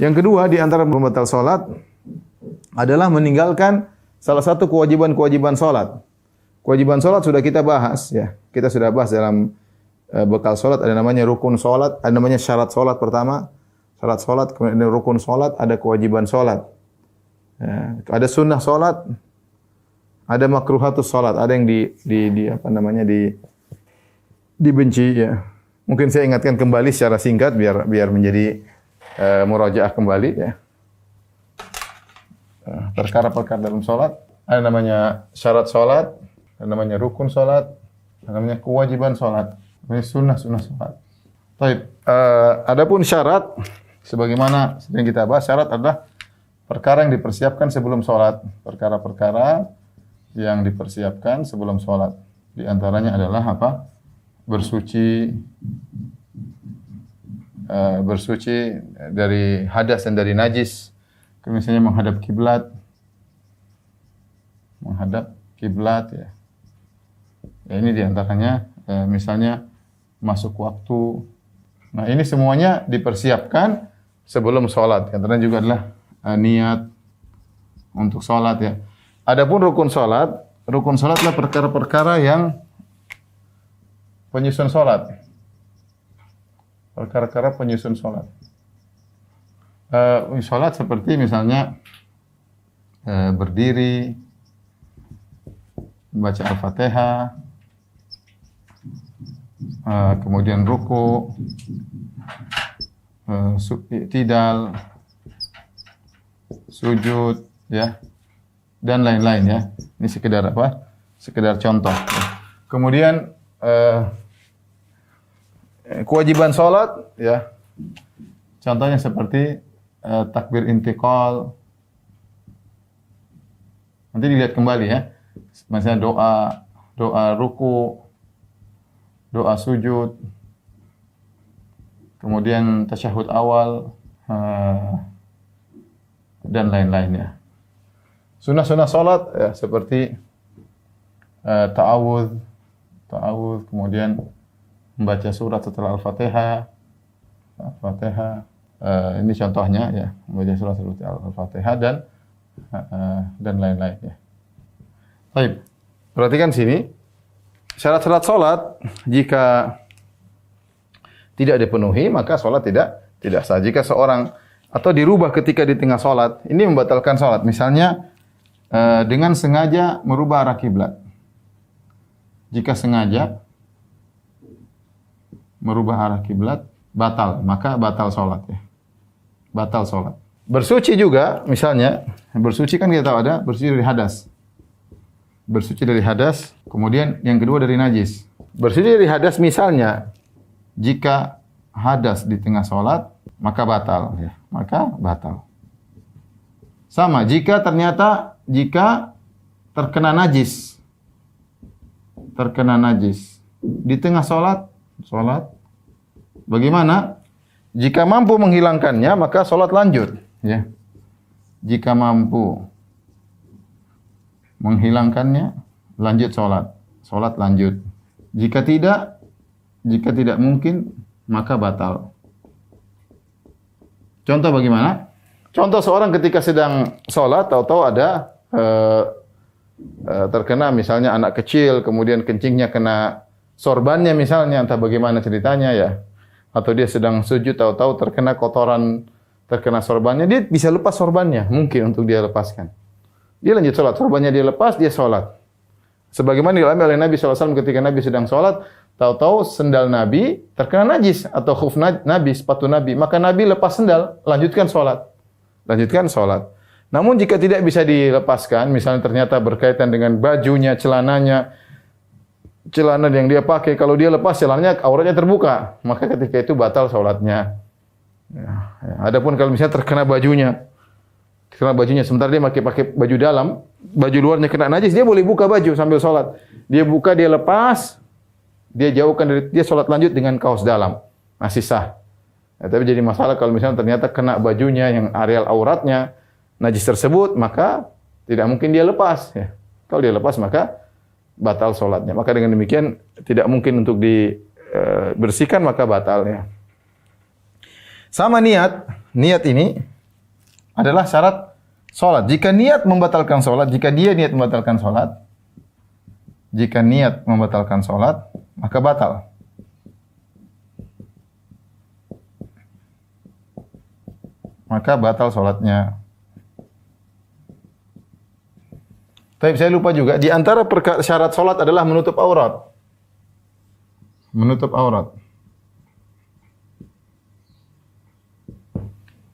Yang kedua di antara pembatal salat adalah meninggalkan salah satu kewajiban-kewajiban salat. Kewajiban salat sudah kita bahas ya. Kita sudah bahas dalam bekal salat, ada namanya rukun salat, ada namanya syarat salat pertama, syarat salat, kemudian ada rukun salat, ada kewajiban salat. Ya, ada sunnah salat, ada makruhatus salat, ada yang dibenci ya. Mungkin saya ingatkan kembali secara singkat biar menjadi murajaah kembali ya. Perkara-perkara dalam salat, ada namanya syarat salat, ada namanya rukun salat, ada namanya kewajiban salat, ada sunnah salat. Baik, adapun syarat sebagaimana sering kita bahas, syarat adalah perkara yang dipersiapkan sebelum salat, perkara-perkara yang dipersiapkan sebelum salat. Di antaranya adalah apa? Bersuci dari hadas dan dari najis. Misalnya menghadap kiblat ya. Ya ini diantaranya misalnya masuk waktu. Nah ini semuanya dipersiapkan sebelum sholat. Antaranya juga adalah niat untuk sholat ya. Adapun rukun sholat adalah perkara-perkara yang penyusun sholat. Perkara-perkara penyusun sholat. Sholat seperti misalnya berdiri, membaca Al-Fatihah, kemudian ruku, i'tidal, sujud, ya, dan lain-lain ya. Ini sekedar apa? Sekedar contoh. Kemudian kewajiban sholat, ya. Contohnya seperti takbir intiqal. Nanti dilihat kembali ya. Misalnya doa ruku, doa sujud, kemudian tasyahud awal, dan lain-lainnya. Sunnah-sunnah salat ya, seperti ta'awudz, kemudian membaca surat setelah Al-Fatihah. Ini contohnya ya, membaca surat setelah Al-Fatihah dan lain-lain ya. Baik. Perhatikan sini. Syarat-syarat salat jika tidak dipenuhi maka salat tidak sah. Jika seorang atau dirubah ketika di tengah salat, ini membatalkan salat. Misalnya dengan sengaja merubah arah kiblat. Jika sengaja merubah arah kiblat, batal, maka batal salat ya. Batal salat. Bersuci juga, misalnya, bersuci kan kita tahu ada bersuci dari hadas. Bersuci dari hadas, kemudian yang kedua dari najis. Bersuci dari hadas misalnya, jika hadas di tengah salat, maka batal ya. Maka batal. Sama, jika terkena najis di tengah salat, bagaimana? Jika mampu menghilangkannya, maka salat lanjut ya. Jika mampu menghilangkannya, lanjut salat lanjut. Jika tidak mungkin, maka batal. Contoh bagaimana? Contoh seorang ketika sedang salat, tahu-tahu ada terkena misalnya anak kecil, kemudian kencingnya kena sorbannya misalnya, entah bagaimana ceritanya ya. Atau dia sedang sujud, tahu-tahu terkena kotoran, terkena sorbannya, dia bisa lepas sorbannya, mungkin untuk dia lepaskan. Dia lanjut sholat, sorbannya dia lepas, dia sholat. Sebagaimana dialami oleh Nabi SAW ketika Nabi sedang sholat, tahu-tahu sendal Nabi terkena najis, atau khuf Nabi, sepatu Nabi, maka Nabi lepas sendal, lanjutkan sholat. Namun jika tidak bisa dilepaskan, misalnya ternyata berkaitan dengan bajunya, celana yang dia pakai, kalau dia lepas celananya auratnya terbuka, maka ketika itu batal sholatnya. Ya. Adapun kalau misalnya terkena bajunya sementara dia pakai baju dalam, baju luarnya kena najis, dia boleh buka baju sambil sholat. Dia buka, dia lepas, dia jauhkan dari, dia sholat lanjut dengan kaos dalam, masih sah. Ya, tapi jadi masalah kalau misalnya ternyata kena bajunya yang areal auratnya najis tersebut, maka tidak mungkin dia lepas. Ya. Kalau dia lepas maka batal sholatnya. Maka dengan demikian tidak mungkin untuk dibersihkan, maka batal ya. Sama niat, niat ini adalah syarat salat. Jika niat membatalkan salat, jika dia niat membatalkan salat, jika niat membatalkan salat, maka batal. Maka batal salatnya. Tapi saya lupa juga, di antara syarat salat adalah menutup aurat. Menutup aurat.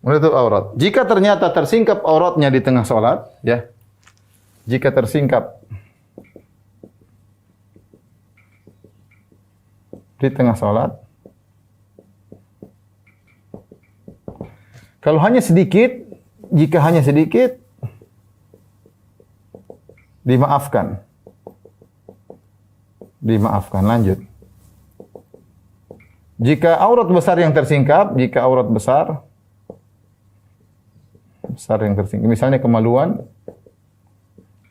Menutup aurat. Jika ternyata tersingkap auratnya di tengah salat, ya. Jika tersingkap di tengah salat, kalau hanya sedikit, jika hanya sedikit, dimaafkan. Dimaafkan, lanjut. Jika aurat besar yang tersingkap, jika aurat besar yang tersingkap, misalnya kemaluan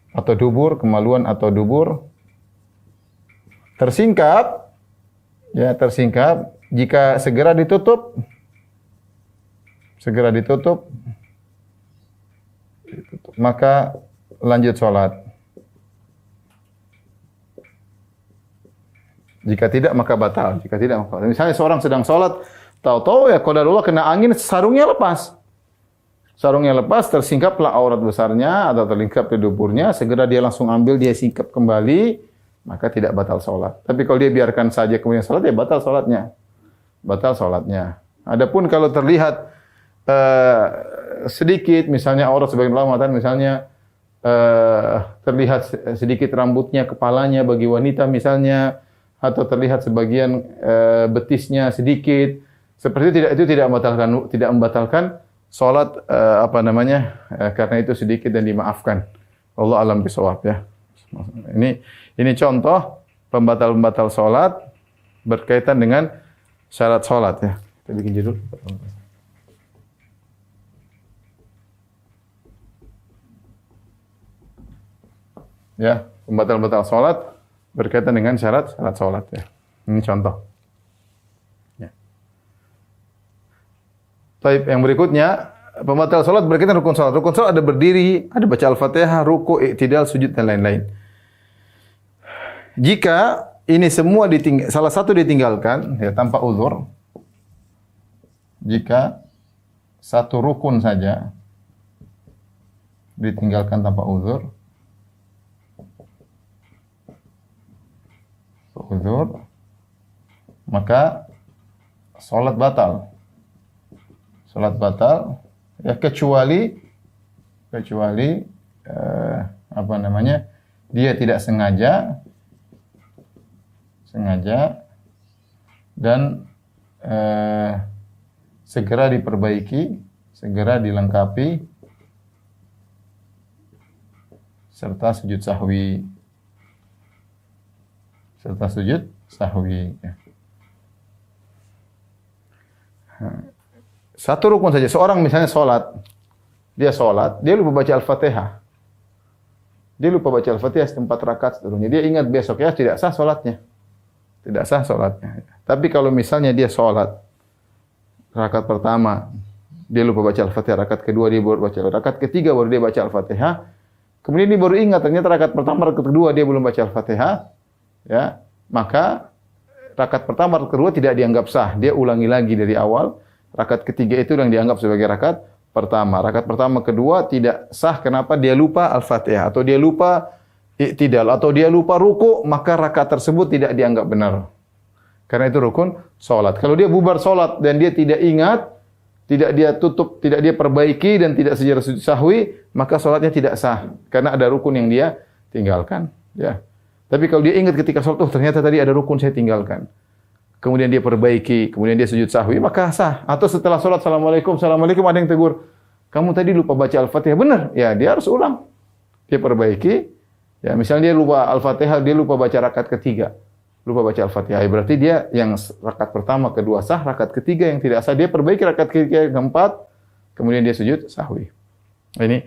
atau dubur, kemaluan atau dubur, tersingkap, ya tersingkap, jika segera ditutup, maka lanjut sholat. Jika tidak, maka batal. Jika tidak, maka batal. Misalnya seorang sedang sholat, tahu-tahu ya qadarullah kena angin, sarungnya lepas. Sarungnya lepas, tersingkaplah aurat besarnya atau terlingkap di duburnya, segera dia langsung ambil, dia singkap kembali, maka tidak batal sholat. Tapi kalau dia biarkan saja kemudian sholat, ya batal sholatnya. Batal sholatnya. Adapun kalau terlihat sedikit, misalnya aurat sebagian ulama mengatakan misalnya terlihat sedikit rambutnya, kepalanya bagi wanita misalnya, atau terlihat sebagian betisnya sedikit, seperti itu tidak membatalkan salat karena itu sedikit dan dimaafkan. Allah alam bisawab ya. Ini contoh pembatal salat berkaitan dengan syarat salat ya. Kita bikin judul. Ya, pembatal salat berkaitan dengan syarat salat ya. Ini contoh. Ya. Baik, yang berikutnya pembatal salat berkaitan rukun salat. Rukun salat ada berdiri, ada baca Al-Fatihah, ruku', i'tidal, sujud dan lain-lain. Jika ini semua salah satu ditinggalkan ya tanpa uzur, jika satu rukun saja ditinggalkan tanpa uzur, maka salat batal. Salat batal ya kecuali dia tidak sengaja dan segera diperbaiki, segera dilengkapi serta sujud sahwi. Ya. Satu rukun saja. Seorang misalnya dia lupa baca Al-Fatihah. Dia lupa baca Al-Fatihah setempat rakaat seterusnya. Dia ingat besok ya tidak sah salatnya. Tapi kalau misalnya dia salat rakaat pertama dia lupa baca Al-Fatihah, rakaat kedua dia baru baca, rakaat ketiga baru dia baca Al-Fatihah. Kemudian dia baru ingat ternyata rakaat pertama, rakaat kedua dia belum baca Al-Fatihah. Ya, maka rakaat pertama, rakaat kedua tidak dianggap sah. Dia ulangi lagi dari awal. Rakaat ketiga itu yang dianggap sebagai rakaat pertama. Rakaat pertama, kedua tidak sah. Kenapa? Dia lupa Al-Fatihah atau dia lupa i'tidal atau dia lupa ruku', maka rakaat tersebut tidak dianggap benar. Karena itu rukun salat. Kalau dia bubar salat dan dia tidak ingat, tidak dia tutup, tidak dia perbaiki dan tidak secara sujud sahwi, maka salatnya tidak sah karena ada rukun yang dia tinggalkan, ya. Tapi kalau dia ingat ketika salat, ternyata tadi ada rukun saya tinggalkan. Kemudian dia perbaiki, kemudian dia sujud sahwi, maka sah. Atau setelah salat, Assalamualaikum ada yang tegur, kamu tadi lupa baca Al-Fatihah. Benar? Ya, dia harus ulang. Dia perbaiki. Ya, misalnya dia lupa Al-Fatihah, dia lupa baca rakaat ketiga. Lupa baca Al-Fatihah. Berarti dia yang rakaat pertama, kedua sah, rakaat ketiga yang tidak sah, dia perbaiki rakaat ketiga yang keempat, kemudian dia sujud sahwi. Ini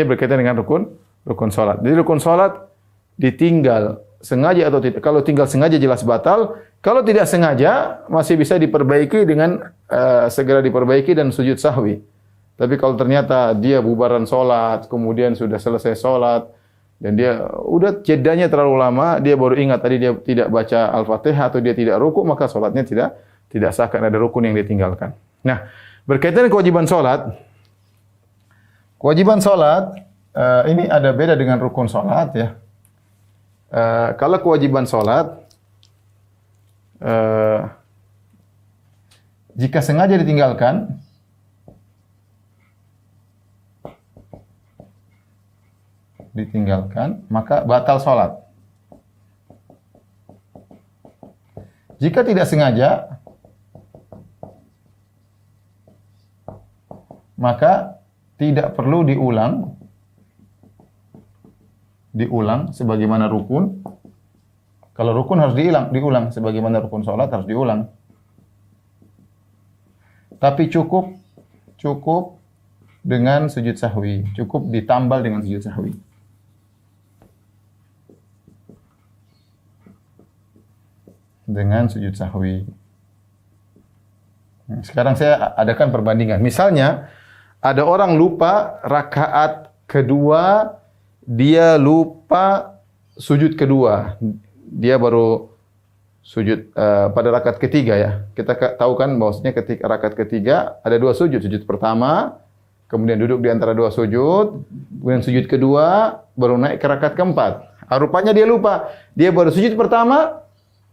berkaitan dengan rukun salat. Jadi rukun salat ditinggal sengaja atau tidak. Kalau tinggal sengaja jelas batal, Kalau tidak sengaja masih bisa diperbaiki dengan segera diperbaiki dan sujud sahwi. Tapi kalau ternyata dia bubaran sholat, kemudian sudah selesai sholat, dan dia udah jedanya terlalu lama, dia baru ingat tadi dia tidak baca Al-Fatihah atau dia tidak ruku, maka sholatnya tidak sah karena ada rukun yang ditinggalkan. Nah, berkaitan dengan kewajiban sholat ini ada beda dengan rukun sholat ya. Kalau kewajiban sholat, jika sengaja ditinggalkan, maka batal sholat. Jika tidak sengaja, maka tidak perlu diulang sebagaimana rukun. Kalau rukun harus diulang sebagaimana rukun sholat harus diulang. Tapi cukup dengan sujud sahwi, cukup ditambal dengan sujud sahwi. Dengan sujud sahwi. Sekarang saya adakan perbandingan. Misalnya ada orang lupa rakaat kedua, dia lupa sujud kedua. Dia baru sujud pada rakaat ketiga ya. Kita tahu kan bahwasanya ketika rakaat ketiga ada dua sujud. Sujud pertama, kemudian duduk di antara dua sujud, kemudian sujud kedua, baru naik ke rakaat keempat. Rupanya dia lupa. Dia baru sujud pertama,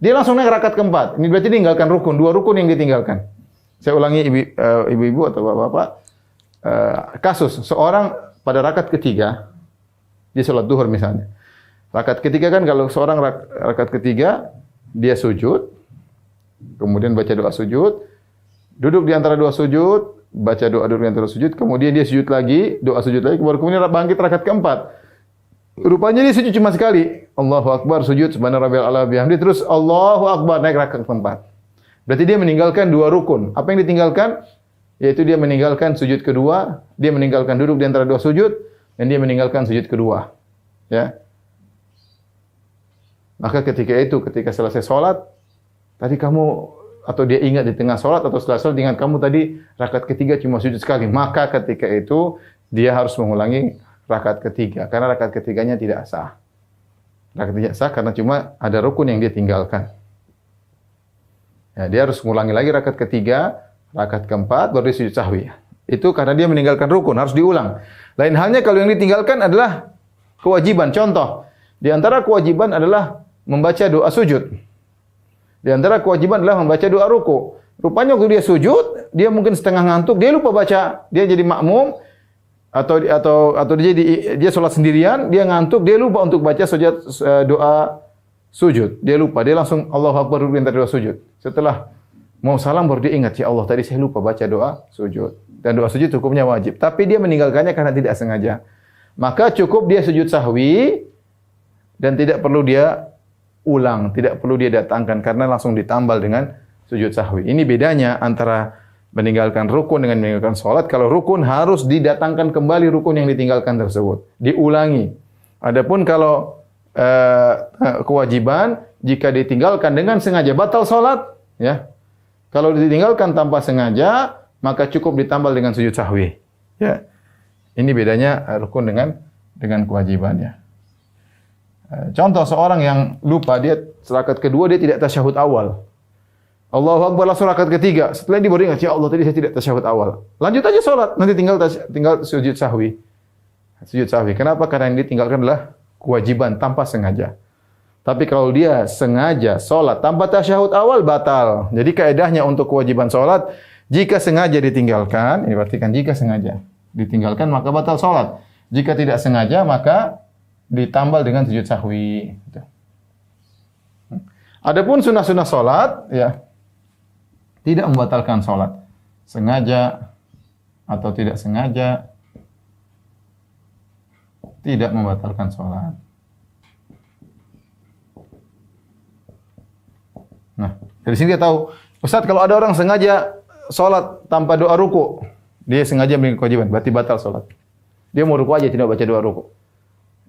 dia langsung naik rakaat keempat. Ini berarti tinggalkan rukun, dua rukun yang ditinggalkan. Saya ulangi ibu-ibu atau bapak-bapak. Kasus seorang pada rakaat ketiga, dia sholat duhur misalnya. Rakaat ketiga kan kalau seorang rakaat ketiga, dia sujud, kemudian baca doa sujud, duduk di antara dua sujud, baca doa duduk di antara sujud, kemudian dia sujud lagi, doa sujud lagi, baru kemudian bangkit rakaat keempat. Rupanya dia sujud cuma sekali. Allahu Akbar, sujud subhana rabbiyal a'la bihamdi, terus Allahu Akbar naik rakaat keempat. Berarti dia meninggalkan dua rukun. Apa yang ditinggalkan? Yaitu dia meninggalkan sujud kedua, dia meninggalkan duduk di antara dua sujud, dan dia meninggalkan sujud kedua. Ya. Maka ketika selesai sholat, tadi kamu atau dia ingat di tengah sholat atau setelah sholat dengan kamu tadi rakaat ketiga cuma sujud sekali, maka ketika itu dia harus mengulangi rakaat ketiga karena rakaat ketiganya tidak sah. Rakaat tidak sah karena cuma ada rukun yang dia tinggalkan. Ya, dia harus mengulangi lagi rakaat ketiga, rakaat keempat baru dia sujud sahwi. Itu karena dia meninggalkan rukun, harus diulang. Lain halnya kalau yang ditinggalkan adalah kewajiban. Contoh, di antara kewajiban adalah membaca doa sujud. Di antara kewajiban adalah membaca doa ruku. Rupanya waktu dia sujud, dia mungkin setengah ngantuk, dia lupa baca, dia jadi makmum atau dia sholat sendirian, dia ngantuk, dia lupa untuk baca doa sujud. Dia lupa, dia langsung Allahu Akbar duduk di antara doa sujud. Setelah mau salam baru dia ingat, ya Allah tadi saya lupa baca doa sujud. Dan doa sujud hukumnya wajib, tapi dia meninggalkannya karena tidak sengaja. Maka cukup dia sujud sahwi dan tidak perlu dia ulang, tidak perlu dia datangkan karena langsung ditambal dengan sujud sahwi. Ini bedanya antara meninggalkan rukun dengan meninggalkan sholat. Kalau rukun harus didatangkan kembali rukun yang ditinggalkan tersebut, diulangi. Adapun kalau kewajiban jika ditinggalkan dengan sengaja batal sholat, ya. Kalau ditinggalkan tanpa sengaja maka cukup ditambal dengan sujud sahwi. Ya. Ini bedanya rukun dengan kewajibannya. Contoh seorang yang lupa, dia rakaat kedua dia tidak tasyahud awal. Allahu Akbar langsung rakaat ketiga. Setelah ini baru ingat, ya Allah tadi saya tidak tasyahud awal. Lanjut aja sholat, nanti tinggal sujud sahwi. Sujud sahwi. Kenapa? Karena yang ditinggalkan adalah kewajiban tanpa sengaja. Tapi kalau dia sengaja sholat tanpa tasyahud awal, batal. Jadi kaedahnya untuk kewajiban sholat, jika sengaja ditinggalkan, ini berarti kan jika sengaja ditinggalkan maka batal sholat. Jika tidak sengaja maka ditambal dengan sujud sahwi. Adapun sunnah-sunnah sholat, ya tidak membatalkan sholat. Sengaja atau tidak sengaja tidak membatalkan sholat. Nah, dari sini dia tahu, Ustaz kalau ada orang sengaja sholat tanpa doa ruku, dia sengaja meninggalkan kewajiban, berarti batal sholat. Dia mau ruku aja tidak baca doa ruku.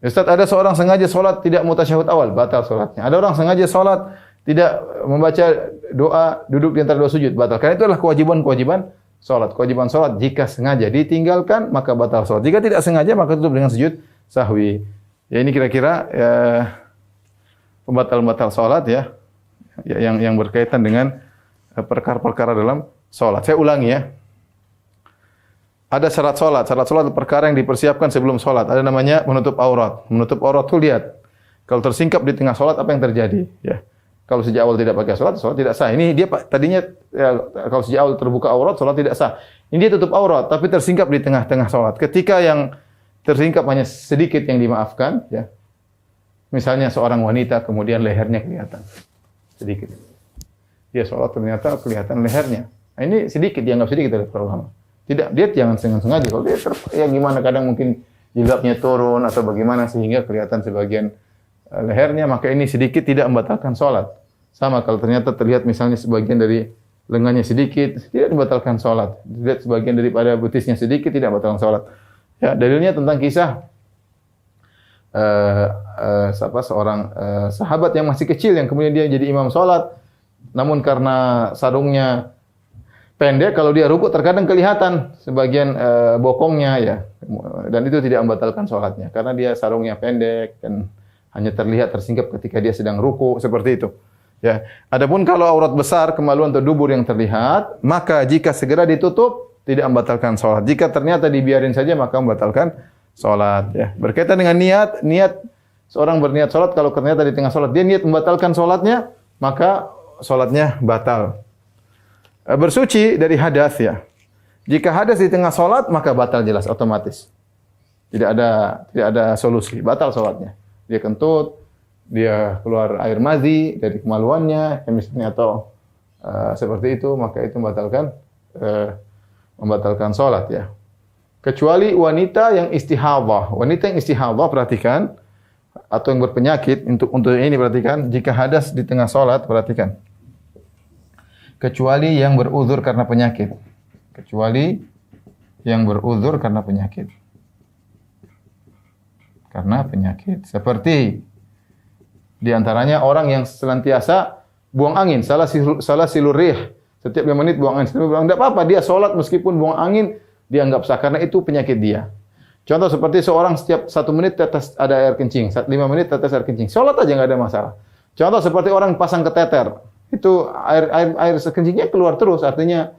Ustaz ada seorang sengaja sholat tidak mau tasyahud awal, batal sholatnya. Ada orang sengaja sholat tidak membaca doa duduk di antara dua sujud batal. Karena itu adalah kewajiban salat. Kewajiban salat jika sengaja ditinggalkan maka batal salat. Jika tidak sengaja maka tutup dengan sujud sahwi. Ya ini kira-kira ya, pembatal-pembatal salat ya, yang berkaitan dengan perkara-perkara dalam salat. Saya ulangi ya. Ada syarat salat. Syarat salat perkara yang dipersiapkan sebelum salat. Ada namanya menutup aurat. Menutup aurat itu lihat. Kalau tersingkap di tengah salat apa yang terjadi? Ya. Kalau sejak awal tidak pakai salat tidak sah. Ini dia tadinya ya, kalau sejak awal terbuka aurat, salat tidak sah. Ini dia tutup aurat tapi tersingkap di tengah-tengah salat. Ketika yang tersingkap hanya sedikit yang dimaafkan, ya. Misalnya seorang wanita kemudian lehernya kelihatan sedikit. Dia salat ternyata kelihatan lehernya. Nah, ini sedikit dianggap sedikit oleh para ulama. Tidak, dia jangan sengaja. Kalau dia ya gimana kadang mungkin jilbabnya turun atau bagaimana sehingga kelihatan sebagian lehernya, maka ini sedikit tidak membatalkan salat. Sama kalau ternyata terlihat misalnya sebagian dari lengannya sedikit, tidak membatalkan salat. Dilihat sebagian daripada betisnya sedikit, tidak membatalkan salat. Ya, dalilnya tentang kisah seorang sahabat yang masih kecil yang kemudian dia jadi imam salat, namun karena sarungnya pendek, kalau dia rukuk terkadang kelihatan sebagian bokongnya ya, dan itu tidak membatalkan salatnya karena dia sarungnya pendek dan hanya terlihat tersingkap ketika dia sedang rukuk seperti itu. Ya. Adapun kalau aurat besar, kemaluan atau dubur yang terlihat, maka jika segera ditutup tidak membatalkan salat. Jika ternyata dibiarin saja maka membatalkan salat. Ya. Berkaitan dengan niat seorang berniat salat kalau ternyata di tengah salat dia niat membatalkan salatnya, maka salatnya batal. Bersuci dari hadas ya. Jika hadas di tengah salat maka batal jelas otomatis. Tidak ada solusi, batal salatnya. Dia kentut, dia keluar air mazi dari kemaluannya, misalnya atau seperti itu, maka itu membatalkan salat ya. Kecuali wanita yang istihadhah. Wanita yang istihadhah perhatikan atau yang berpenyakit untuk ini perhatikan, jika hadas di tengah salat perhatikan. Kecuali yang beruzur karena penyakit. Kecuali yang beruzur karena penyakit. Karena penyakit. Seperti di antaranya orang yang senantiasa buang angin, salah silur rih. Setiap 5 menit buang angin. Tidak apa-apa, dia sholat meskipun buang angin, dianggap sah. Karena itu penyakit dia. Contoh seperti seorang setiap 1 menit tetes ada air kencing. 5 menit tetes air kencing. Sholat aja nggak ada masalah. Contoh seperti orang pasang keteter. Itu air kencingnya keluar terus. Artinya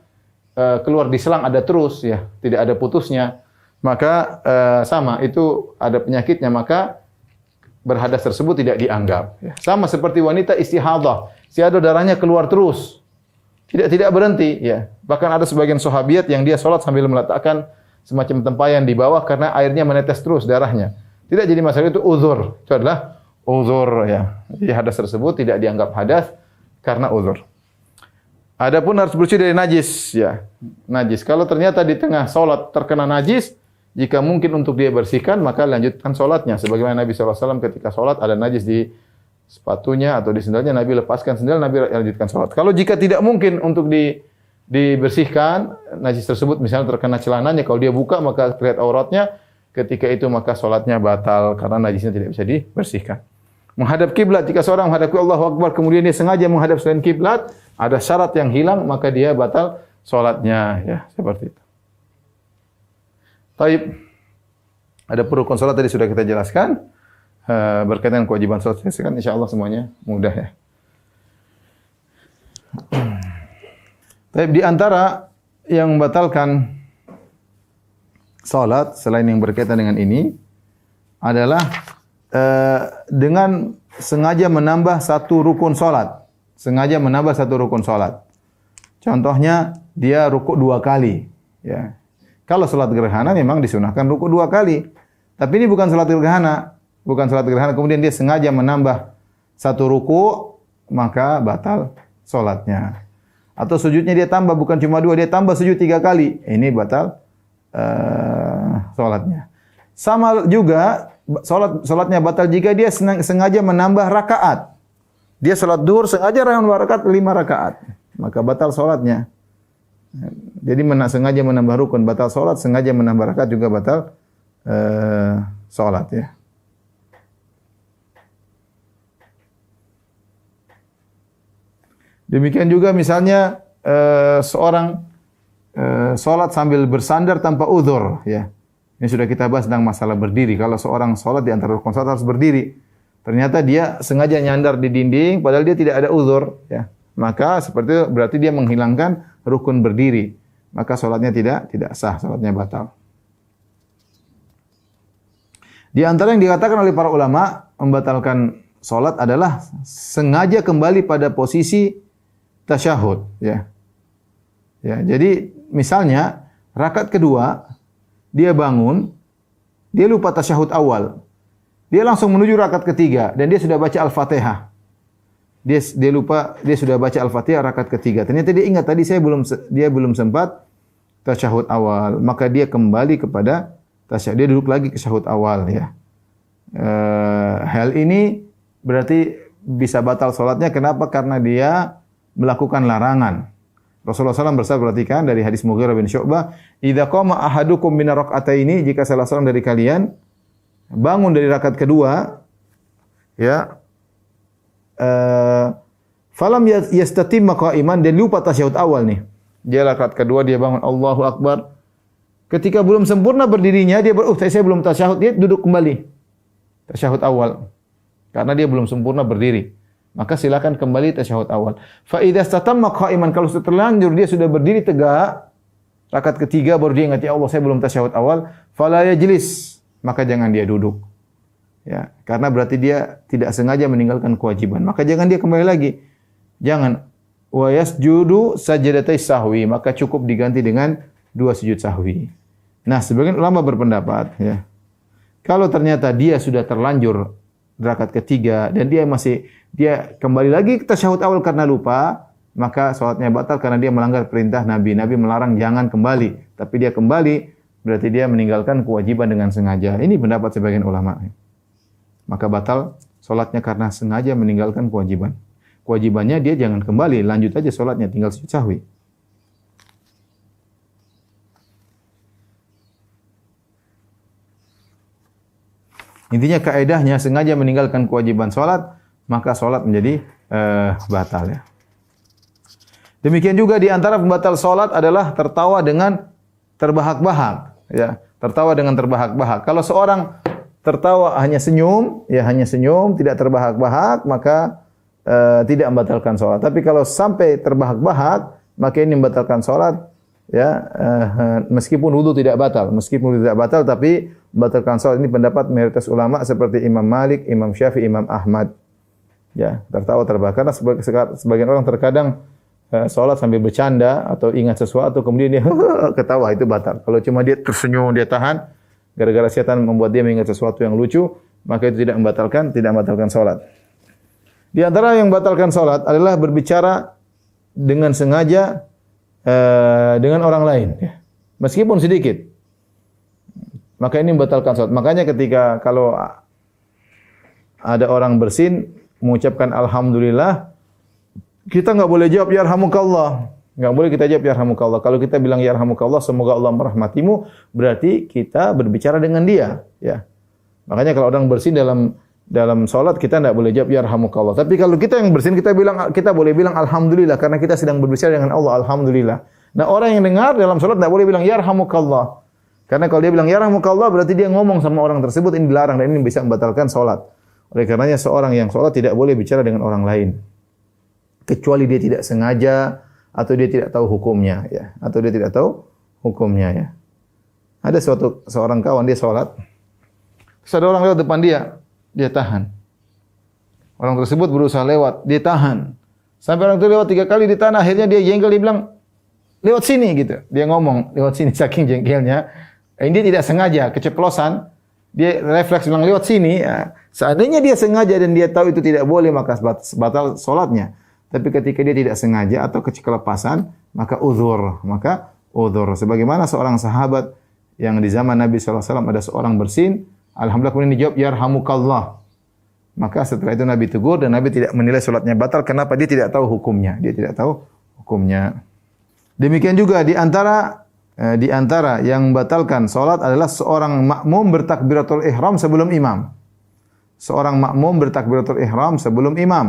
keluar di selang ada terus, ya, tidak ada putusnya. Maka sama, itu ada penyakitnya, maka berhadas tersebut tidak dianggap. Ya. Sama seperti wanita istihadhah, istihadah darahnya keluar terus, tidak berhenti. Ya. Bahkan ada sebagian sahabiat yang dia sholat sambil meletakkan semacam tempayan di bawah karena airnya menetes terus darahnya. Tidak jadi masalah, itu uzur. Itu adalah uzur. Ya. Jadi hadas tersebut tidak dianggap hadas karena uzur. Adapun harus bersih dari najis. Ya. Najis. Kalau ternyata di tengah sholat terkena najis, jika mungkin untuk dia bersihkan, maka lanjutkan sholatnya. Sebagaimana Nabi SAW ketika sholat ada najis di sepatunya atau di sendalnya, Nabi lepaskan sendal, Nabi lanjutkan sholat. Kalau jika tidak mungkin untuk dibersihkan, najis tersebut misalnya terkena celananya, kalau dia buka maka terlihat auratnya, ketika itu maka sholatnya batal karena najisnya tidak bisa dibersihkan. Menghadap kiblat, jika seorang menghadap Allahu Akbar kemudian dia sengaja menghadap selain kiblat, ada syarat yang hilang, maka dia batal sholatnya. Ya, seperti itu. Taib. Ada rukun salat tadi sudah kita jelaskan. Berkaitan dengan kewajiban salat, insyaallah semuanya mudah ya. Taib, di antara yang membatalkan salat selain yang berkaitan dengan ini adalah dengan sengaja menambah satu rukun salat. Sengaja menambah satu rukun salat. Contohnya dia rukuk 2 kali, ya. Kalau salat gerhana memang disunahkan rukuk 2 kali. Tapi ini bukan salat gerhana. Bukan salat gerhana. Kemudian dia sengaja menambah satu rukuk, maka batal salatnya. Atau sujudnya dia tambah, bukan cuma 2, dia tambah sujud 3 kali. Ini batal salatnya. Sama juga salatnya batal jika dia sengaja menambah rakaat. Dia salat duhur sengaja menambah rakaat 5 rakaat. Maka batal salatnya. Jadi sengaja menambah rukun batal salat, sengaja menambah rakaat juga batal salat ya. Demikian juga misalnya seorang salat sambil bersandar tanpa uzur, ya. Ini sudah kita bahas tentang masalah berdiri. Kalau seorang salat di antara rukun salat harus berdiri. Ternyata dia sengaja nyandar di dinding padahal dia tidak ada uzur, ya. Maka seperti itu berarti dia menghilangkan rukun berdiri. Maka salatnya tidak sah, salatnya batal. Di antara yang dikatakan oleh para ulama membatalkan salat adalah sengaja kembali pada posisi tasyahud, ya. Ya, jadi misalnya rakaat kedua dia bangun, dia lupa tasyahud awal. Dia langsung menuju rakaat ketiga dan dia sudah baca Al-Fatihah. Dia lupa dia sudah baca Al-Fatihah rakaat ketiga. Ternyata dia ingat tadi dia belum sempat tasyahud awal, maka dia kembali kepada tasyahud. Dia duduk lagi ke tasyahud awal, ya. Hal ini berarti bisa batal salatnya. Kenapa? Karena dia melakukan larangan. Rasulullah SAW bersabda, perhatikan dari hadis Mughirah bin Syu'bah, "Idza qama ahadukum min rak'ataini," jika salah seorang dari kalian bangun dari rakaat kedua, ya, falam yastatimma qa'iman, dan lupa tasyahud awal nih. Dia rakaat kedua dia bangun Allahu Akbar. Ketika belum sempurna berdirinya dia saya belum tasyahud, dia duduk kembali tasyahud awal. Karena dia belum sempurna berdiri. Maka silakan kembali tasyahud awal. Fa idza istatamma qa'iman, kalau sudah terlanjur dia sudah berdiri tegak, rakaat ketiga baru dia ingat, ya Allah saya belum tasyahud awal, fala yajlis, maka jangan dia duduk. Ya, karena berarti dia tidak sengaja meninggalkan kewajiban. Maka jangan dia kembali lagi. Jangan. Wa yasjudu sajdatai sahwi, maka cukup diganti dengan 2 sujud sahwi. Nah, sebagian ulama berpendapat, ya, kalau ternyata dia sudah terlanjur rakaat ketiga dan dia kembali lagi ke tasyahud awal karena lupa, maka salatnya batal karena dia melanggar perintah Nabi. Nabi melarang jangan kembali, tapi dia kembali, berarti dia meninggalkan kewajiban dengan sengaja. Ini pendapat sebagian ulama. Maka batal salatnya karena sengaja meninggalkan kewajiban. Kewajibannya dia jangan kembali, lanjut aja salatnya, tinggal sujud sahwi. Intinya kaedahnya sengaja meninggalkan kewajiban salat, maka salat menjadi batal, ya. Demikian juga di antara pembatal salat adalah tertawa dengan terbahak-bahak, ya. Tertawa dengan terbahak-bahak. Kalau seorang tertawa hanya senyum, ya hanya senyum, tidak terbahak-bahak, maka tidak membatalkan salat. Tapi kalau sampai terbahak-bahak, maka ini membatalkan salat, ya. Meskipun wudu tidak batal, tapi membatalkan salat. Ini pendapat mayoritas ulama seperti Imam Malik, Imam Syafi'i, Imam Ahmad. Ya, tertawa terbahak. Karena sebagian orang terkadang salat sambil bercanda atau ingat sesuatu kemudian dia ketawa, itu batal. Kalau cuma dia tersenyum, dia tahan gara-gara setan membuat dia mengingat sesuatu yang lucu, maka itu tidak membatalkan salat. Di antara yang membatalkan salat adalah berbicara dengan sengaja dengan orang lain, ya. Meskipun sedikit. Maka ini membatalkan salat. Makanya ketika kalau ada orang bersin mengucapkan alhamdulillah, kita enggak boleh jawab yarhamukallah. Enggak boleh kita jawab yarhamukallah. Kalau kita bilang yarhamukallah, semoga Allah merahmatimu, berarti kita berbicara dengan dia, ya. Makanya kalau orang bersin dalam salat kita enggak boleh jawab yarhamukallah. Tapi kalau kita yang bersin kita boleh bilang alhamdulillah karena kita sedang berbicara dengan Allah, alhamdulillah. Nah, orang yang dengar dalam salat enggak boleh bilang yarhamukallah. Karena kalau dia bilang yarhamukallah berarti dia ngomong sama orang tersebut, ini dilarang dan ini bisa membatalkan salat. Oleh karenanya seorang yang salat tidak boleh bicara dengan orang lain. Kecuali dia tidak sengaja atau dia tidak tahu hukumnya, ya. Ya. Ada seorang kawan dia salat. Terus ada orang lewat depan dia tahan. Orang tersebut berusaha lewat, dia tahan. Sampai orang itu lewat 3 kali ditahan, akhirnya dia jengkel, dia bilang lewat sini gitu. Dia ngomong lewat sini saking jengkelnya. Dia tidak sengaja, keceplosan. Dia refleks bilang lewat sini. Ya. Seandainya dia sengaja dan dia tahu itu tidak boleh, maka batal salatnya. Tapi ketika dia tidak sengaja atau kelepasan, maka uzur. Sebagaimana seorang sahabat yang di zaman Nabi SAW ada seorang bersin, alhamdulillah kemudian dijawab yarhamukallah. Maka setelah itu Nabi tegur dan Nabi tidak menilai salatnya batal. Kenapa? Dia tidak tahu hukumnya. Demikian juga di antara yang membatalkan salat adalah seorang makmum bertakbiratul ihram sebelum imam.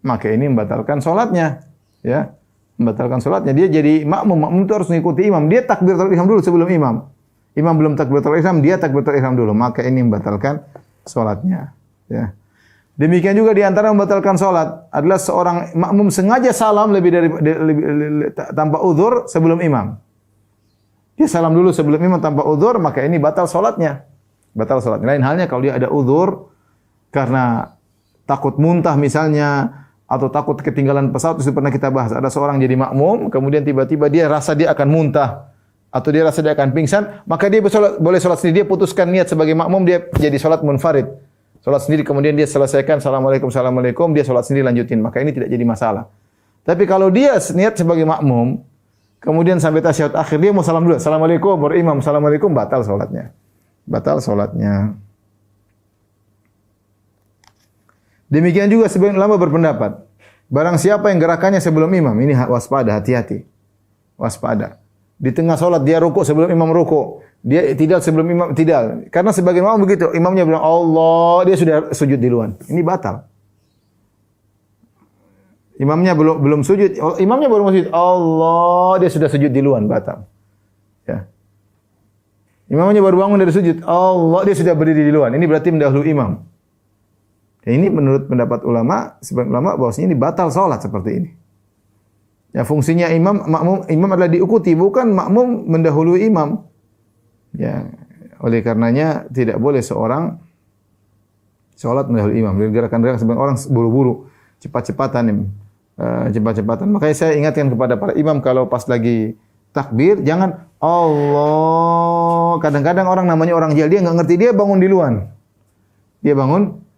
Maka ini membatalkan salatnya. ya, membatalkan salatnya. Dia jadi makmum, makmum itu harus mengikuti imam. Dia takbiratul ihram dulu sebelum imam. Imam belum takbiratul ihram, dia takbiratul ihram dulu, maka ini membatalkan salatnya, ya. Demikian juga di antara membatalkan salat adalah seorang makmum sengaja salam tanpa uzur sebelum imam. Dia salam dulu sebelum imam tanpa uzur, maka ini batal salatnya. Batal salat. Lain halnya kalau dia ada uzur karena takut muntah misalnya atau takut ketinggalan pesawat, itu pernah kita bahas. Ada seorang jadi makmum, kemudian tiba-tiba dia rasa dia akan muntah atau dia rasa dia akan pingsan, maka dia boleh salat sendiri. Dia putuskan niat sebagai makmum, dia jadi salat munfarid. Salat sendiri, kemudian dia selesaikan assalamualaikum, assalamualaikum, dia salat sendiri lanjutin. Maka ini tidak jadi masalah. Tapi kalau dia niat sebagai makmum, kemudian sampai tasyahud akhir dia mau salam dulu, assalamualaikum, baru imam assalamualaikum, batal salatnya. Batal salatnya. Demikian juga sebagian ulama berpendapat, barang siapa yang gerakannya sebelum imam, ini waspada, hati-hati. Waspada. Di tengah salat dia rukuk sebelum imam rukuk. Dia tidak sebelum imam tidak. Karena sebagian ulama begitu, imamnya bilang Allah, dia sudah sujud duluan. Ini batal. Imamnya belum sujud, imamnya baru sujud. Allah, dia sudah sujud duluan, batal. Ya. Imamnya baru bangun dari sujud. Allah, dia sudah berdiri duluan. Ini berarti mendahului imam. Ya, ini menurut pendapat ulama, sebagian ulama bahwasanya ini batal salat seperti ini. Ya, fungsinya imam adalah diikuti, bukan makmum mendahului imam. Ya, oleh karenanya tidak boleh seorang salat mendahului imam. Gerakan-gerakan sebagian orang buru-buru, cepat-cepatan. Makanya saya ingatkan kepada para imam kalau pas lagi takbir jangan Allah. Kadang-kadang orang namanya orang jahil, dia enggak ngerti, dia bangun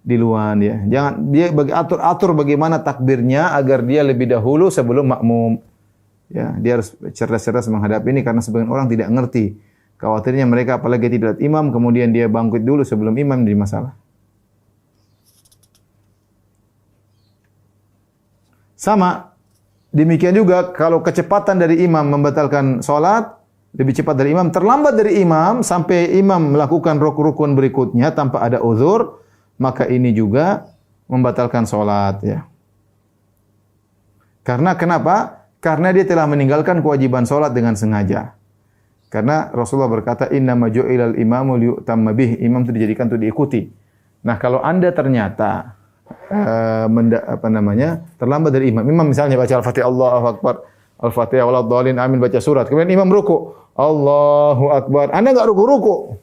duluan ya. Jangan dia atur bagaimana takbirnya agar dia lebih dahulu sebelum makmum. Ya, dia harus cerdas-cerdas menghadapi ini karena sebagian orang tidak ngerti. Khawatirnya mereka apalagi tidak lihat imam, kemudian dia bangkit dulu sebelum imam, jadi masalah. Sama, demikian juga kalau kecepatan dari imam membatalkan salat, lebih cepat dari imam, terlambat dari imam sampai imam melakukan rukun berikutnya tanpa ada uzur, maka ini juga membatalkan salat ya. Karena kenapa? Karena dia telah meninggalkan kewajiban salat dengan sengaja. Karena Rasulullah berkata, "Innama ju'ilal imamu liyu'tamma bih." Imam itu dijadikan untuk diikuti. Nah, kalau Anda ternyata terlambat dari imam. Imam misalnya baca Al-Fatihah, Allahu Akbar, Al-Fatihah waladhdallin, amin, baca surat. Kemudian imam ruku, Allahu Akbar. Anda enggak ruku-ruku.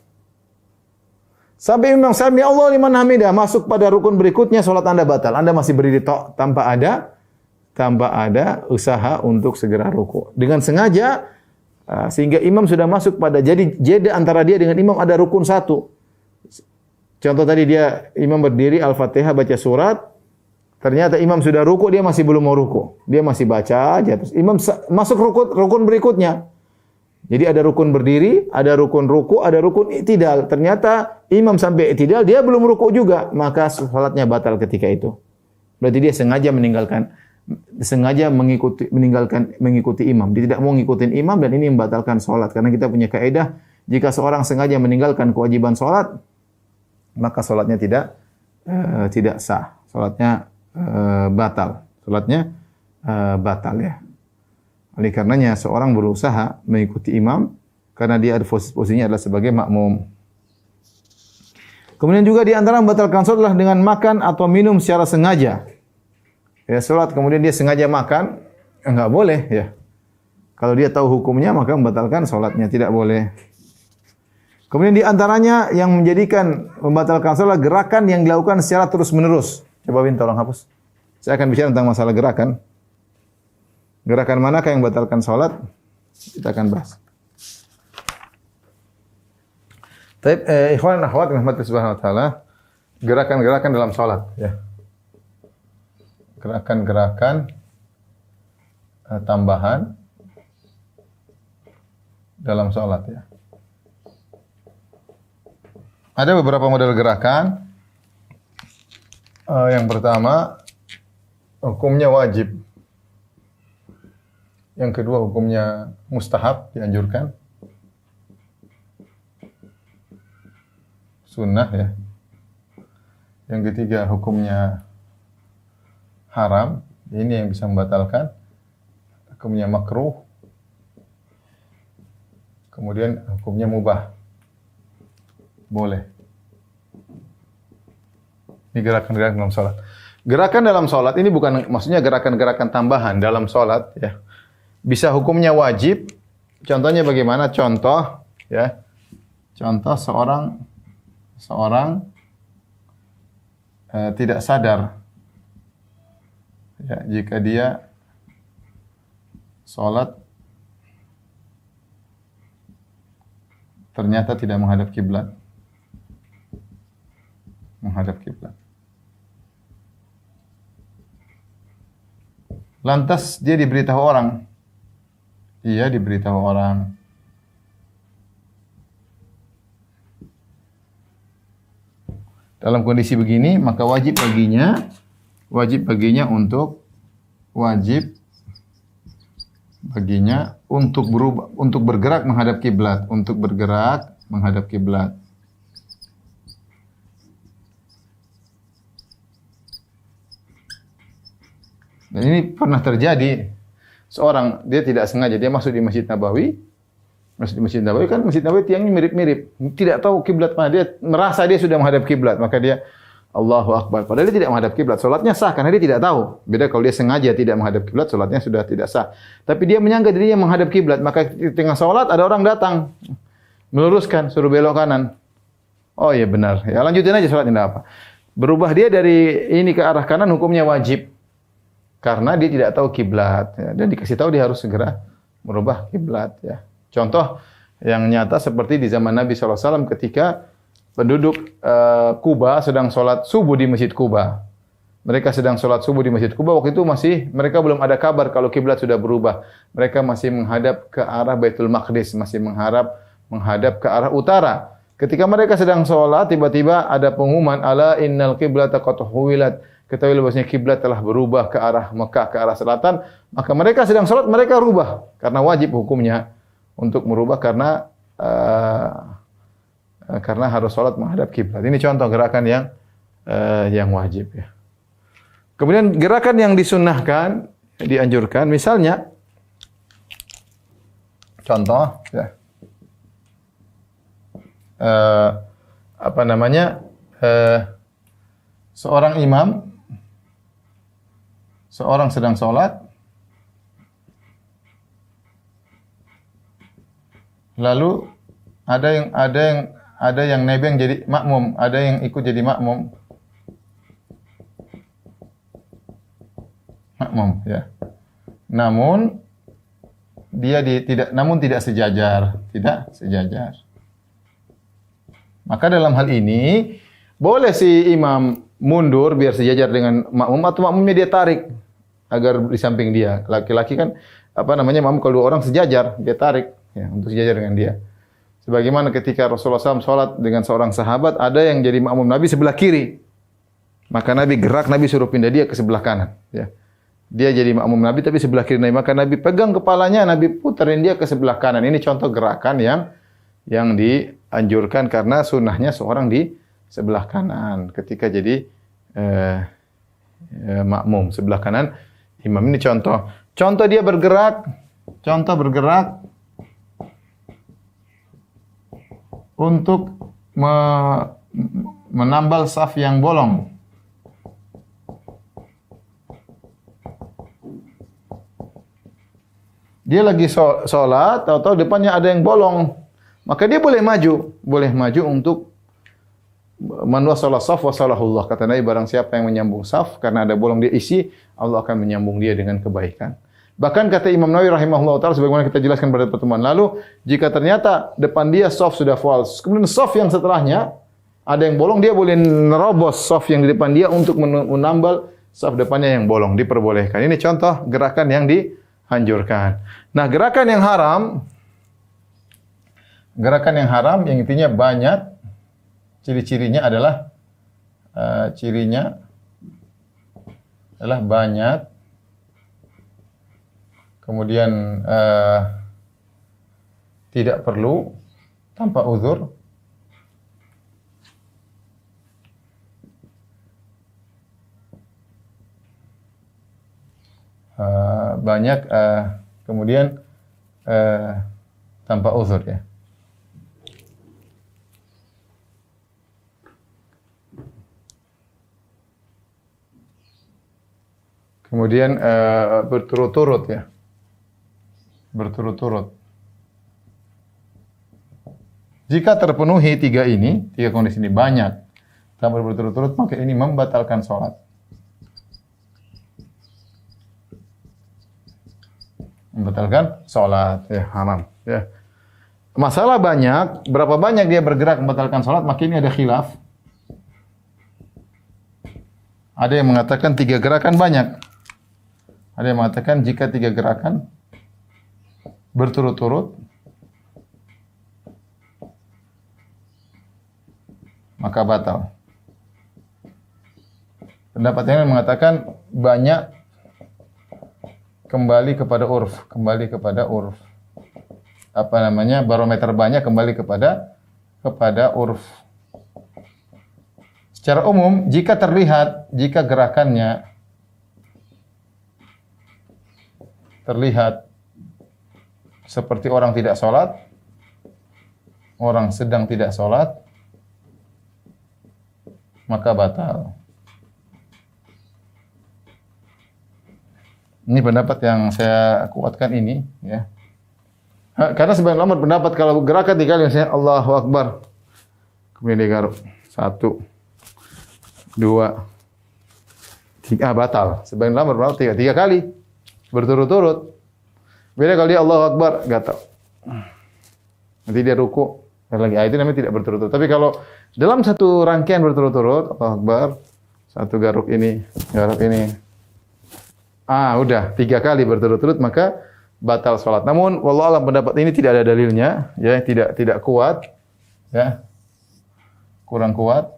Sampai imam sami Allah liman hamidah, masuk pada rukun berikutnya, salat Anda batal. Anda masih berdiri tok tanpa ada usaha untuk segera ruku. Dengan sengaja sehingga imam sudah masuk pada jadi jeda antara dia dengan imam ada rukun satu. Contoh tadi imam berdiri Al-Fatihah baca surat, ternyata imam sudah ruku, dia masih belum mau ruku. Dia masih baca aja, terus imam masuk rukun berikutnya. Jadi ada rukun berdiri, ada rukun ruku, ada rukun i'tidal. Ternyata imam sampai i'tidal dia belum ruku juga, maka salatnya batal ketika itu. Berarti dia sengaja mengikuti imam. Dia tidak mau ngikutin imam dan ini membatalkan salat. Karena kita punya kaidah, jika seorang sengaja meninggalkan kewajiban salat, maka salatnya tidak sah. Salatnya batal. Salatnya batal ya. Oleh karenanya seorang berusaha mengikuti imam karena dia ada posisinya adalah sebagai makmum. Kemudian juga di antara membatalkan salat adalah dengan makan atau minum secara sengaja. Ya, salat kemudian dia sengaja makan, enggak boleh ya. Kalau dia tahu hukumnya maka membatalkan salatnya, tidak boleh. Kemudian di antaranya yang menjadikan membatalkan salat gerakan yang dilakukan secara terus-menerus. Coba Bin tolong hapus. Saya akan bicara tentang masalah gerakan. Gerakan manakah yang membatalkan salat? Kita akan bahas. Baik, ikhwan dan akhwat rahmatullahi subhanahu wa taala, gerakan-gerakan dalam salat ya. Gerakan-gerakan tambahan dalam salat ya. Ada beberapa model gerakan. Yang pertama, hukumnya wajib. Yang kedua, hukumnya mustahab, dianjurkan. Sunnah ya. Yang ketiga, hukumnya haram. Ini yang bisa membatalkan. hukumnya makruh, kemudian hukumnya mubah. Boleh. Ini gerakan-gerakan dalam sholat. Gerakan dalam sholat ini bukan maksudnya gerakan-gerakan tambahan dalam sholat, ya. Bisa hukumnya wajib. Contohnya bagaimana? Contoh, ya. Contoh seorang tidak sadar, ya, jika dia sholat ternyata tidak menghadap kiblat. Menghadap kiblat. Lantas dia diberitahu orang. Iya, diberitahu orang. Dalam kondisi begini, maka wajib baginya untuk berubah, untuk bergerak menghadap kiblat, Dan ini pernah terjadi. Seorang dia tidak sengaja dia masuk di Masjid Nabawi. Masuk di Masjid Nabawi kan Masjid Nabawi tiangnya mirip-mirip. Tidak tahu kiblat mana. Dia merasa dia sudah menghadap kiblat, maka dia Allahu Akbar. Padahal dia tidak menghadap kiblat. Salatnya sah karena dia tidak tahu. Beda kalau dia sengaja tidak menghadap kiblat, salatnya sudah tidak sah. Tapi dia menyangka dirinya menghadap kiblat, maka di tengah salat ada orang datang meluruskan, suruh belok kanan. Oh iya benar. Ya lanjutin aja salatnya, tidak apa. Berubah dia dari ini ke arah kanan hukumnya wajib. Karena dia tidak tahu kiblat, ya, dan dikasih tahu dia harus segera merubah kiblat. Ya. Contoh yang nyata seperti di zaman Nabi SAW ketika penduduk Kuba sedang sholat subuh di Masjid Kuba. Mereka sedang sholat subuh di Masjid Kuba. Waktu itu mereka belum ada kabar kalau kiblat sudah berubah. Mereka masih menghadap ke arah Baitul Maqdis, masih menghadap ke arah utara. Ketika mereka sedang sholat, tiba-tiba ada pengumuman, ala innal qiblata qad huwilat. Ketahuilah bahwasanya kiblat telah berubah ke arah Mekah, ke arah selatan. Maka mereka sedang sholat, mereka rubah. Karena wajib hukumnya untuk merubah karena harus sholat menghadap kiblat. Ini contoh gerakan yang wajib. Ya. Kemudian gerakan yang disunnahkan, dianjurkan. Misalnya, contoh, ya, seorang imam, seorang sedang sholat, lalu ada yang nebeng jadi makmum, ada yang ikut jadi makmum, ya. Namun tidak sejajar, Maka dalam hal ini boleh si imam mundur biar sejajar dengan makmum atau makmumnya dia tarik agar di samping dia. Laki-laki kan makmum kalau dua orang sejajar, dia tarik ya untuk sejajar dengan dia. Sebagaimana ketika Rasulullah SAW sholat dengan seorang sahabat, ada yang jadi makmum Nabi sebelah kiri. Maka Nabi gerak, Nabi suruh pindah dia ke sebelah kanan. Ya. Dia jadi makmum Nabi tapi sebelah kiri Nabi. Maka Nabi pegang kepalanya, Nabi putarin dia ke sebelah kanan. Ini contoh gerakan yang dianjurkan karena sunnahnya seorang di sebelah kanan ketika jadi makmum sebelah kanan imam. Ini contoh dia bergerak untuk menambal saf yang bolong. Dia lagi sholat, tahu-tahu depannya ada yang bolong, maka dia boleh maju untuk man wasala saf wasalahullah. Kata Nabi, barang siapa yang menyambung saf karena ada bolong dia isi, Allah akan menyambung dia dengan kebaikan. Bahkan kata Imam Nawawi rahimahullah ta'ala, sebagaimana kita jelaskan pada pertemuan lalu, jika ternyata depan dia saf sudah false, kemudian saf yang setelahnya ada yang bolong, dia boleh nerobos saf yang di depan dia untuk menambal saf depannya yang bolong, diperbolehkan. Ini contoh gerakan yang dianjurkan. Nah, gerakan yang haram yang intinya banyak, ciri-cirinya adalah banyak. Kemudian tidak perlu tanpa uzur. Banyak kemudian tanpa uzur ya. Kemudian berturut-turut ya. Berturut-turut. Jika terpenuhi tiga kondisi ini banyak, tanpa berturut-turut, maka ini membatalkan sholat. Membatalkan sholat, ya haram. Ya. Masalah banyak, berapa banyak dia bergerak membatalkan sholat, maka ini ada khilaf. Ada yang mengatakan 3 gerakan banyak. Ada yang mengatakan jika 3 gerakan berturut-turut, maka batal. Pendapat yang lain mengatakan banyak kembali kepada urf, barometer banyak kembali kepada urf. Secara umum, jika gerakannya terlihat seperti orang tidak sholat, orang sedang tidak sholat, maka batal. Ini pendapat yang saya kuatkan ini, ya. Karena sebagian ulama berpendapat kalau gerakan 3 kali, misalnya Allahu Akbar, kemudian dia garuk 1, 2, 3, batal. Sebagian ulama berpendapat 3 kali berturut-turut. Beda kalau dia Allahu Akbar, gatal. Nanti dia ruku, lagi. Itu namanya tidak berturut-turut. Tapi kalau dalam satu rangkaian berturut-turut, Allahu Akbar, 1 garuk ini. Udah 3 kali berturut-turut, maka batal sholat. Namun, wallahu a'lam, pendapat ini tidak ada dalilnya, ya, tidak kuat, ya, kurang kuat.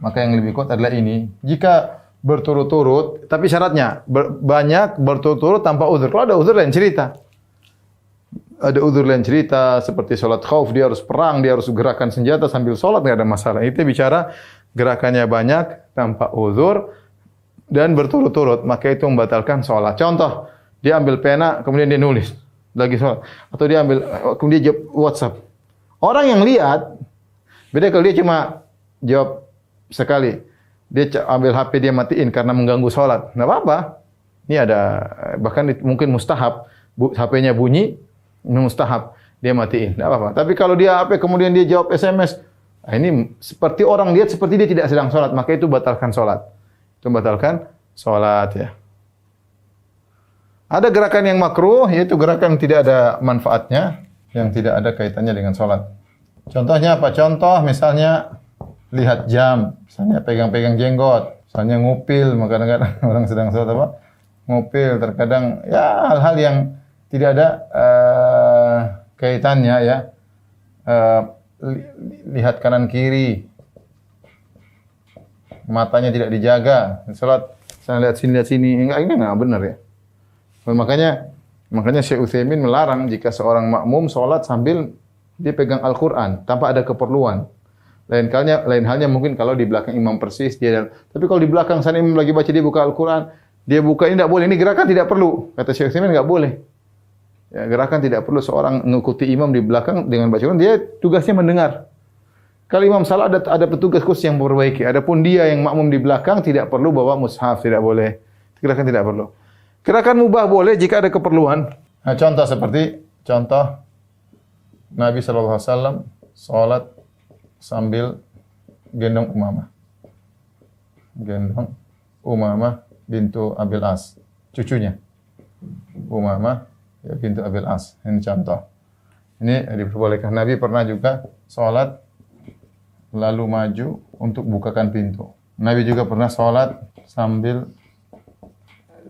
Maka yang lebih kuat adalah ini. Jika berturut-turut, tapi syaratnya banyak berturut-turut tanpa uzur. Kalau ada uzur lain cerita. Ada uzur lain cerita, seperti sholat khauf, dia harus perang, dia harus gerakan senjata sambil sholat, nggak ada masalah. Itu bicara gerakannya banyak tanpa uzur dan berturut-turut, maka itu membatalkan sholat. Contoh, dia ambil pena, kemudian dia nulis lagi sholat, atau dia ambil kemudian jawab WhatsApp. Orang yang lihat, beda kalau dia cuma jawab sekali, dia ambil HP dia matiin karena mengganggu sholat, nggak apa-apa. Ini ada bahkan mungkin mustahab, HP-nya bunyi, mustahab dia matiin, nggak apa-apa. Tapi kalau dia HP kemudian dia jawab SMS, ini seperti orang lihat seperti dia tidak sedang sholat, maka itu batalkan sholat. Itu membatalkan sholat, ya. Ada gerakan yang makruh, yaitu gerakan yang tidak ada manfaatnya, yang tidak ada kaitannya dengan sholat. Contohnya apa? Contoh misalnya lihat jam, misalnya pegang-pegang jenggot, misalnya ngupil, kadang-kadang orang sedang sholat apa? Ngupil, terkadang ya hal-hal yang tidak ada kaitannya, ya. Lihat kanan kiri, matanya tidak dijaga, salat saya lihat sini, ini enggak benar, ya. Makanya Syekh Utsaimin melarang jika seorang makmum salat sambil dia pegang Al-Qur'an tanpa ada keperluan. Lain halnya mungkin kalau di belakang imam persis dia. Tapi kalau di belakang sana imam lagi baca, dia buka Al-Qur'an, dia buka, ini tidak boleh. Ini gerakan tidak perlu. Kata Syekh Utsaimin enggak boleh. Ya, gerakan tidak perlu seorang mengikuti imam di belakang dengan bacaan, dia tugasnya mendengar. Kalau imam salah ada petugas khusus yang memperbaiki. Adapun dia yang makmum di belakang tidak perlu bawa mushaf, tidak boleh. Gerakan tidak perlu. Gerakan mubah boleh jika ada keperluan. Nah, contoh Nabi sallallahu alaihi wasallam salat sambil gendong Umamah bintu Abil As, cucunya. Umamah ya bintu Abil As. Ini contoh. Ini diperbolehkan. Nabi pernah juga salat lalu maju untuk bukakan pintu. Nabi juga pernah salat sambil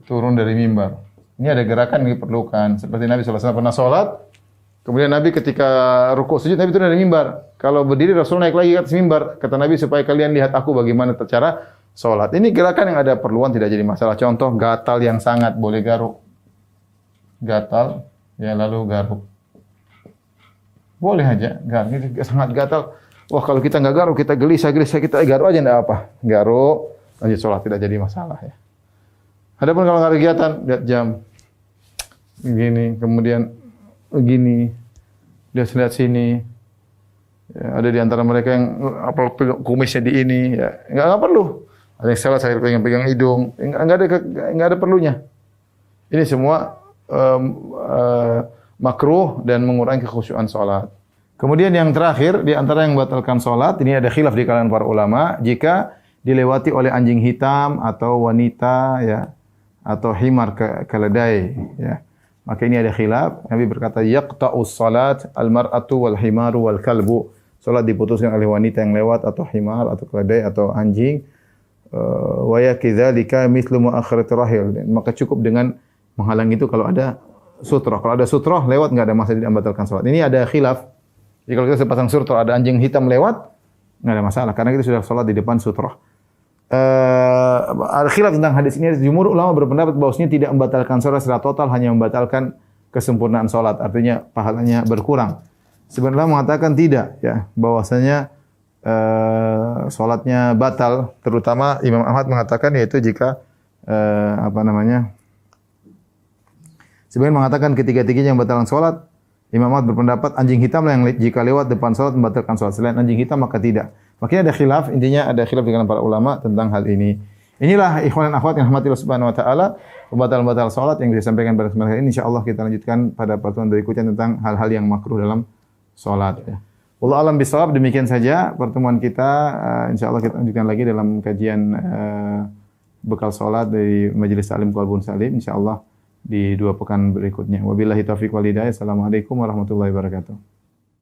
turun dari mimbar. Ini ada gerakan yang diperlukan. Seperti Nabi SAW pernah salat, kemudian Nabi ketika rukuk sujud, Nabi turun dari mimbar. Kalau berdiri, Rasul naik lagi ke atas mimbar. Kata Nabi, supaya kalian lihat aku bagaimana cara salat. Ini gerakan yang ada perluan, tidak jadi masalah. Contoh, gatal yang sangat, boleh garuk. Gatal, ya lalu garuk. Boleh aja, garuk. Sangat gatal. Wah, kalau kita nggak garuk, kita gelisah, kita garuk aja, enggak apa. Garuk, lanjut sholat, tidak jadi masalah, ya. Adapun kalau nggak ada kegiatan, lihat jam, begini, kemudian begini, dia lihat sini. Ya, ada di antara mereka yang apa kumisnya di ini, ya nggak perlu. Ada yang salah saya pegang hidung, nggak ada perlunya. Ini semua makruh dan mengurangi kekhusyuan salat. Kemudian yang terakhir di antara yang membatalkan salat, ini ada khilaf di kalangan para ulama, jika dilewati oleh anjing hitam atau wanita ya atau himar keledai ya. Maka ini ada khilaf. Nabi berkata yaqta'us salat al-mar'atu wal himaru wal kalbu. Salat diputuskan oleh wanita yang lewat atau himar atau keledai atau anjing. Wa yakdzalika mithlu mu'akhirati rahil. Maka cukup dengan menghalang itu kalau ada sutrah. Kalau ada sutrah lewat enggak ada masalah tidak membatalkan salat. Ini ada khilaf. Jadi kalau kita sepasang sutrah ada anjing hitam lewat enggak ada masalah karena kita sudah salat di depan sutrah. Ada khilaf tentang hadis ini. Jumhur ulama berpendapat bahwasanya tidak membatalkan salat secara total, hanya membatalkan kesempurnaan salat. Artinya pahalanya berkurang. Sebenarnya mengatakan tidak ya, bahwasanya salatnya batal, terutama Imam Ahmad mengatakan yaitu jika sebenarnya mengatakan ketiga-tiganya yang membatalkan salat. Imam Ahmad berpendapat anjing hitam yang jika lewat depan salat membatalkan salat. Selain anjing hitam maka tidak. Makanya ada khilaf, intinya ada khilaf di kalangan para ulama tentang hal ini. Inilah ikhwan dan akhwat yang rahmati Allah Subhanahu wa taala, pembatal-pembatal salat yang bisa disampaikan pada kesempatan ini. Insyaallah kita lanjutkan pada pertemuan berikutnya tentang hal-hal yang makruh dalam salat ya. Wallahu alam bisawab, demikian saja pertemuan kita. Insyaallah kita lanjutkan lagi dalam kajian bekal salat dari Majelis Taklim Qalbun Salim insyaallah di 2 pekan berikutnya. Wabillahi taufiq wal hidayah. Assalamualaikum warahmatullahi wabarakatuh.